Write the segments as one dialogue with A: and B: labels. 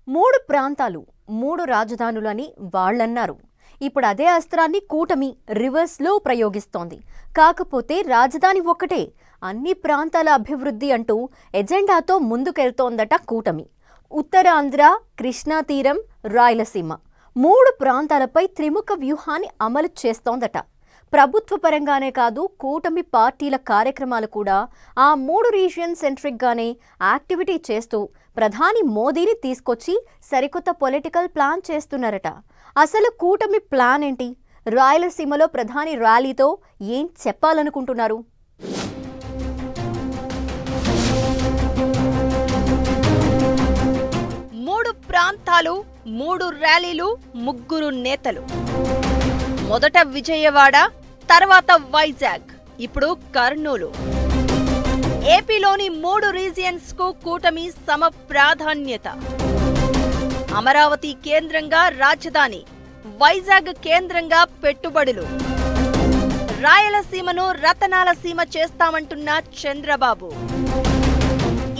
A: మూడు ప్రాంతాలు మూడు రాజధానులు అని వాళ్ళన్నారు. ఇప్పుడు అదే అస్త్రాన్ని కూటమి రివర్స్లో ప్రయోగిస్తోంది. కాకపోతే రాజధాని ఒక్కటే, అన్ని ప్రాంతాల అభివృద్ధి అంటూ ఎజెండాతో ముందుకెళ్తోందట కూటమి. ఉత్తరాంధ్ర, కృష్ణా తీరం, రాయలసీమ మూడు ప్రాంతాలపై త్రిముఖ వ్యూహాన్ని అమలు చేస్తోందట. ప్రభుత్వ పరంగానే కాదు, కూటమి పార్టీల కార్యక్రమాలు కూడా ఆ మూడు రీజియన్ సెంట్రిక్గానే యాక్టివిటీ చేస్తూ ప్రధాని మోదీని తీసుకొచ్చి సరికొత్త పొలిటికల్ ప్లాన్ చేస్తున్నారట. అసలు కూటమి ప్లాన్ ఏంటి? రాయలసీమలో ప్రధాని ర్యాలీతో ఏం చెప్పాలనుకుంటున్నారు?
B: మూడు ప్రాంతాలు, మూడు ర్యాలీలు, ముగ్గురు నేతలు. మొదట విజయవాడ, తర్వాత వైజాగ్, ఇప్పుడు కర్నూలు. ఏపీలోని మూడు రీజియన్స్ కు కూటమి సమ ప్రాధాన్యత. అమరావతి కేంద్రంగా రాజధాని, వైజాగ్ కేంద్రంగా పెట్టుబడులు. రాయలసీమను రతనాల సీమ చేస్తామంటున్న చంద్రబాబు.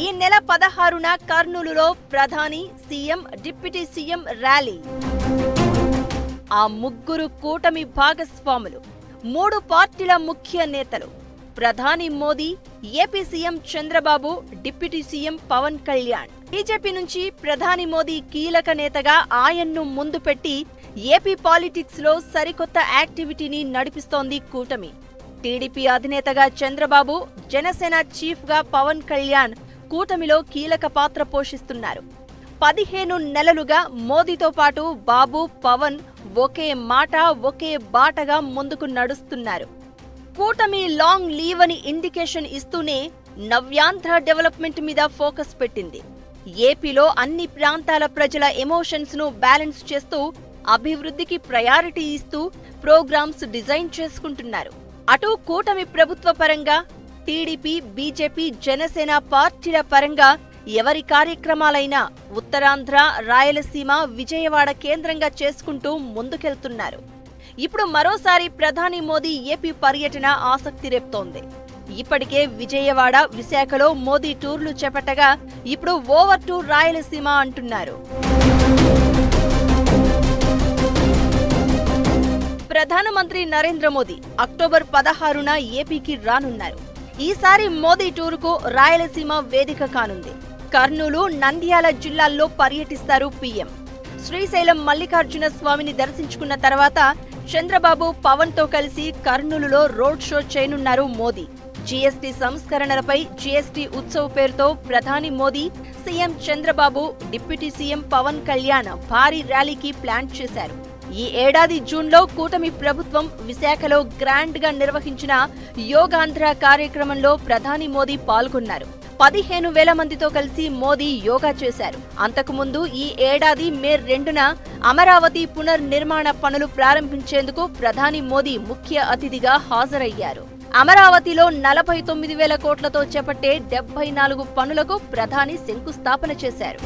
B: ఈ నెల 16న కర్నూలులో ప్రధాని, సీఎం, డిప్యూటీ సీఎం ర్యాలీ. ఆ ముగ్గురు కూటమి భాగస్వాములు, మూడు పార్టీల ముఖ్య నేతలు. ప్రధాని Modi, AP CM Chandrababu, deputy CM Pawan Kalyan. BJP నుంచి ప్రధాని మోదీ కీలక నేతగా ఆయన్ను ముందు పెట్టి ఏపీ పాలిటిక్స్ లో సరికొత్త యాక్టివిటీని నడిపిస్తోంది కూటమి. టీడీపీ అధినేతగా చంద్రబాబు, జనసేన చీఫ్ గా పవన్ కళ్యాణ్ కూటమిలో కీలక పాత్ర పోషిస్తున్నారు. 15 నెలలుగా మోదీతో పాటు బాబు, పవన్ ఒకే మాట, ఒకే బాటగా ముందుకు నడుస్తున్నారు. కూటమి లాంగ్ లీవ్ అని ఇండికేషన్ ఇస్తూనే నవ్యాంధ్ర డెవలప్మెంట్ మీద ఫోకస్ పెట్టింది. ఏపీలో అన్ని ప్రాంతాల ప్రజల ఎమోషన్స్ ను బ్యాలెన్స్ చేస్తూ అభివృద్ధికి ప్రయారిటీ ఇస్తూ ప్రోగ్రామ్స్ డిజైన్ చేసుకుంటున్నారు. అటు కూటమి ప్రభుత్వ పరంగా, టీడీపీ, బీజేపీ, జనసేన పార్టీల పరంగా ఎవరి కార్యక్రమాలైనా ఉత్తరాంధ్ర, రాయలసీమ, విజయవాడ కేంద్రంగా చేసుకుంటూ ముందుకెళ్తున్నారు. ఇప్పుడు మరోసారి ప్రధాని మోదీ ఏపీ పర్యటన ఆసక్తి రేపుతోంది. ఇప్పటికే విజయవాడ, విశాఖలో మోదీ టూర్లు చేపట్టగా ఇప్పుడు ఓవర్ టు రాయలసీమ అంటున్నారు. ప్రధానమంత్రి నరేంద్ర మోదీ అక్టోబర్ 16న ఏపీకి రానున్నారు. ఈసారి మోదీ టూరుకు రాయలసీమ వేదిక కానుంది. కర్నూలు, నంద్యాల జిల్లాల్లో పర్యటిస్తారు పీఎం. శ్రీశైలం మల్లికార్జున స్వామిని దర్శించుకున్న తర్వాత చంద్రబాబు, పవన్ తో కలిసి కర్నూలులో రోడ్ షో చేయనున్నారు మోదీ. జీఎస్టీ సంస్కరణలపై జీఎస్టీ ఉత్సవ్ పేరుతో ప్రధాని Modi, CM Chandrababu, deputy CM Pawan Kalyan భారీ ర్యాలీకి ప్లాన్ చేశారు. ఈ ఏడాది జూన్లో కూటమి ప్రభుత్వం విశాఖలో గ్రాండ్ గా నిర్వహించిన యోగాంధ్ర కార్యక్రమంలో ప్రధాని మోదీ పాల్గొన్నారు. 15,000 మందితో కలిసి మోదీ యోగా చేశారు. అంతకుముందు ఈ ఏడాది మే 2న అమరావతి పునర్నిర్మాణ పనులు ప్రారంభించేందుకు ప్రధాని మోదీ ముఖ్య అతిథిగా హాజరయ్యారు. అమరావతిలో 49,000 కోట్లతో చేపట్టే 74 పనులకు ప్రధాని శంకుస్థాపన చేశారు.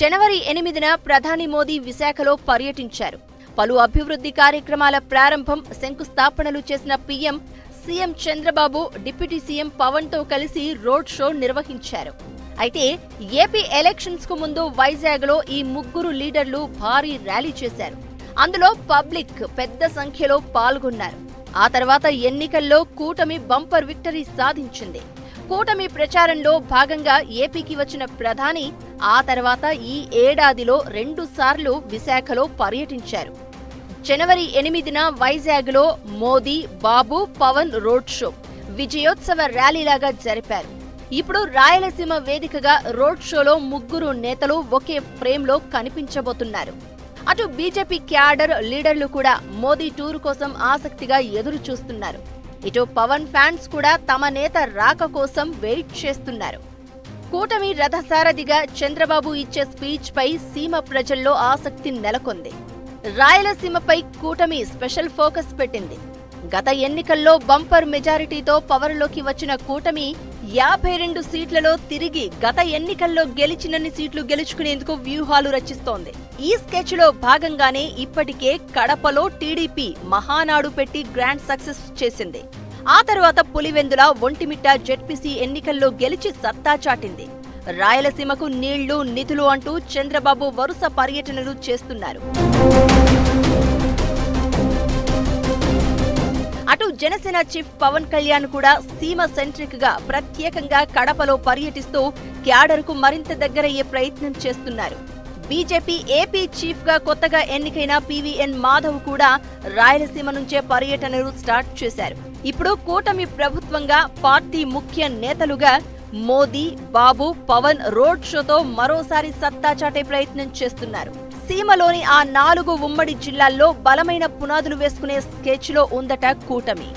B: జనవరి 8న ప్రధాని మోదీ విశాఖలో పర్యటించారు. పలు అభివృద్ధి కార్యక్రమాల ప్రారంభం, శంకుస్థాపనలు చేసిన PM, CM Chandrababu, deputy CM Pawan తో కలిసి రోడ్ షో నిర్వహించారు. అయితే ఏపీ ఎలక్షన్స్ కు ముందు వైజాగ్ లో ఈ ముగ్గురు లీడర్లు భారీ ర్యాలీ చేశారు. అందులో పబ్లిక్ పెద్ద సంఖ్యలో పాల్గొన్నారు. ఆ తర్వాత ఎన్నికల్లో కూటమి బంపర్ విక్టరీ సాధించింది. కూటమి ప్రచారంలో భాగంగా ఏపీకి వచ్చిన ప్రధాని ఆ తర్వాత ఈ ఏడాదిలో 2 సార్లు విశాఖలో పర్యటించారు. జనవరి 8న వైజాగ్లో మోదీ, బాబు, పవన్ రోడ్ షో, విజయోత్సవ ర్యాలీలాగా జరిపారు. ఇప్పుడు రాయలసీమ వేదికగా రోడ్ షోలో ముగ్గురు నేతలు ఒకే ఫ్రేమ్లో కనిపించబోతున్నారు. అటు బీజేపీ క్యాడర్ లీడర్లు కూడా మోదీ టూర్ కోసం ఆసక్తిగా ఎదురు చూస్తున్నారు. ఇటు పవన్ ఫ్యాన్స్ కూడా తమ నేత రాక కోసం వెయిట్ చేస్తున్నారు. కూటమి రథసారథిగా చంద్రబాబు ఇచ్చే స్పీచ్ పై సీమ ప్రజల్లో ఆసక్తి నెలకొంది. రాయలసీమపై కూటమి స్పెషల్ ఫోకస్ పెట్టింది. గత ఎన్నికల్లో బంపర్ మెజారిటీతో పవర్లోకి వచ్చిన కూటమి 52 సీట్లలో తిరిగి గత ఎన్నికల్లో గెలిచినన్ని సీట్లు గెలుచుకునేందుకు వ్యూహాలు రచిస్తోంది. ఈ స్కెచ్ లో భాగంగానే ఇప్పటికే కడపలో టీడీపీ మహానాడు పెట్టి గ్రాండ్ సక్సెస్ చేసింది. ఆ తర్వాత పులివెందుల, ఒంటిమిట్ట జెడ్పీసీ ఎన్నికల్లో గెలిచి సత్తా చాటింది. రాయలసీమకు నీళ్లు, నిధులు అంటూ చంద్రబాబు వరుస పర్యటనలు చేస్తున్నారు. అటు జనసేన చీఫ్ పవన్ కళ్యాణ్ కూడా సీమ సెంట్రిక్ గా ప్రత్యేకంగా కడపలో పర్యటిస్తూ క్యాడర్ కు మరింత దగ్గరయ్యే ప్రయత్నం చేస్తున్నారు. బీజేపీ ఏపీ చీఫ్ గా కొత్తగా ఎన్నికైన పీవీఎన్ మాధవ్ కూడా రాయలసీమ నుంచే పర్యటనలు స్టార్ట్ చేశారు. ఇప్పుడు కూటమి ప్రభుత్వంగా పార్టీ ముఖ్య నేతలుగా మోదీ, బాబు, పవన్ రోడ్ షోతో మరోసారి సత్తా చాటే ప్రయత్నం చేస్తున్నారు. సీమలోని ఆ 4 ఉమ్మడి జిల్లాల్లో బలమైన పునాదులు వేసుకునే స్కెచ్ లో ఉందట కూటమి.